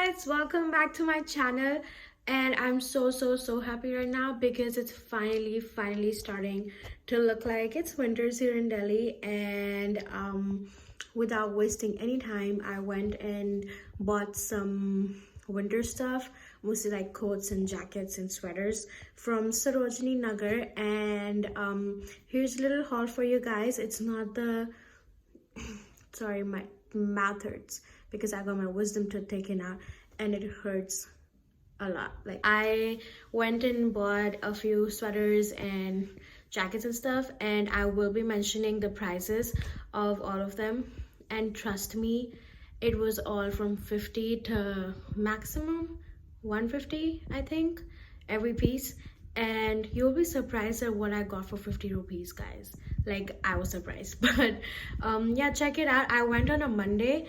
guys, welcome back to my channel. And I'm so happy right now because it's finally starting to look like it's winters here in Delhi. And without wasting any time, I went and bought some winter stuff, mostly like coats and jackets and sweaters from Sarojini Nagar. And here's a little haul for you guys. It's not the sorry, my mouth hurts because I got my wisdom tooth taken out and it hurts a lot. Like, I went and bought a few sweaters and jackets and stuff, and I will be mentioning the prices of all of them. And trust me, it was all from 50 to maximum 150, I think, every piece. And you'll be surprised at what I got for 50 rupees, guys. Like, I was surprised. But yeah, check it out. I went on a Monday.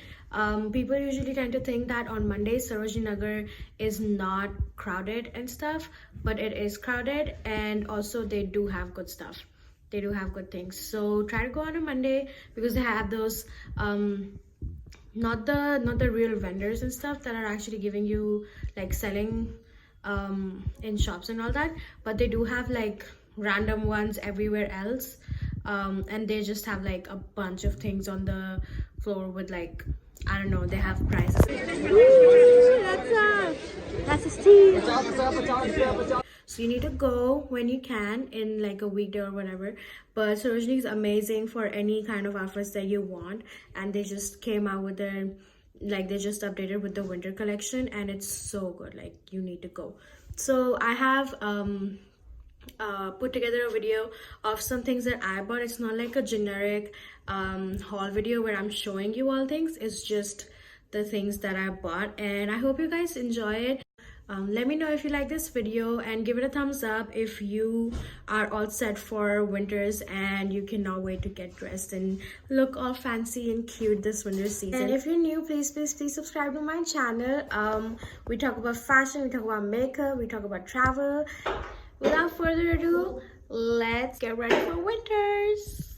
People usually tend to think that on Monday Sarojini Nagar is not crowded and stuff, but it is crowded. And also they do have good stuff. They do have good things. So try to go on a Monday because they have those not the real vendors and stuff that are actually giving you, like, selling in shops and all that, but they do have like random ones everywhere else, and they just have like a bunch of things on the floor with, like, I don't know, they have prices. Ooh, that's a Steve. So you need to go when you can, in like a weekday or whatever. But Sarojini is amazing for any kind of outfits that you want, and they just came out with their, like, they just updated with the winter collection, and it's so good. Like, you need to go. So I have put together a video of some things that I bought. It's not like a generic haul video where I'm showing you all things. It's just the things that I bought, and I hope you guys enjoy it. Let me know if you like this video and give it a thumbs up if you are all set for winters and you cannot wait to get dressed and look all fancy and cute this winter season. And if you're new, please subscribe to my channel. We talk about fashion, we talk about makeup, we talk about travel. Without further ado, let's get ready for winters.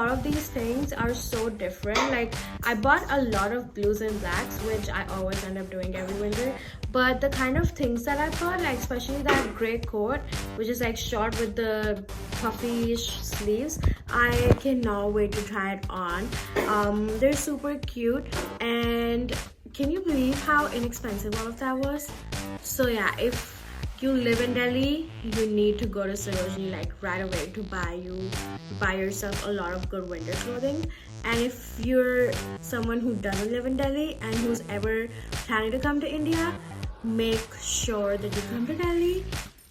lot of these things are so different. Like I bought a lot of blues and blacks, which I always end up doing every winter, but the kind of things that I bought, like especially that gray coat, which is like short with the puffy sleeves, I cannot wait to try it on. They're super cute, and can you believe how inexpensive all of that was? So yeah, if you live in Delhi, you need to go to Sarojini like right away to buy yourself a lot of good winter clothing. And if you're someone who doesn't live in Delhi and who's ever planning to come to India, make sure that you come to Delhi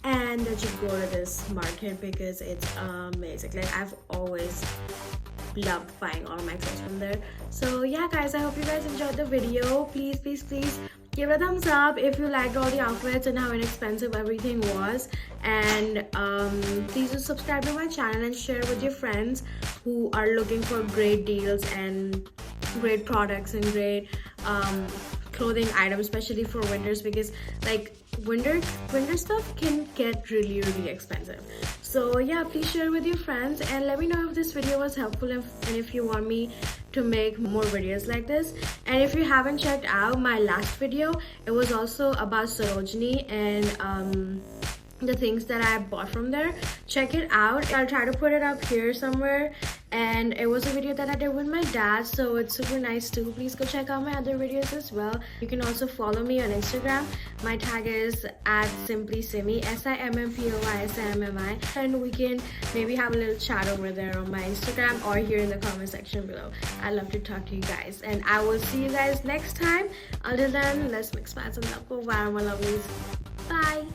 and that you go to this market because it's amazing. Like I've always loved buying all my clothes from there. So yeah guys, I hope you guys enjoyed the video. Please give it a thumbs up if you liked all the outfits and how inexpensive everything was, and please do subscribe to my channel and share with your friends who are looking for great deals and great products and great clothing items, especially for winters, because like winter stuff can get really expensive. So yeah, please share with your friends and let me know if this video was helpful and if you want me to make more videos like this. And if you haven't checked out my last video, it was also about Sarojini and the things that I bought from there. Check it out. I'll try to put it up here somewhere, and it was a video that I did with my dad, so it's super nice too. Please go check out my other videos as well. You can also follow me on Instagram. My tag is @simplysimi, SIMMPOYSIMMI, and we can maybe have a little chat over there on my Instagram or here in the comment section below. I love to talk to you guys, and I will see you guys next time. Until then, let's mix, match, and love. Bye my lovelies. Bye.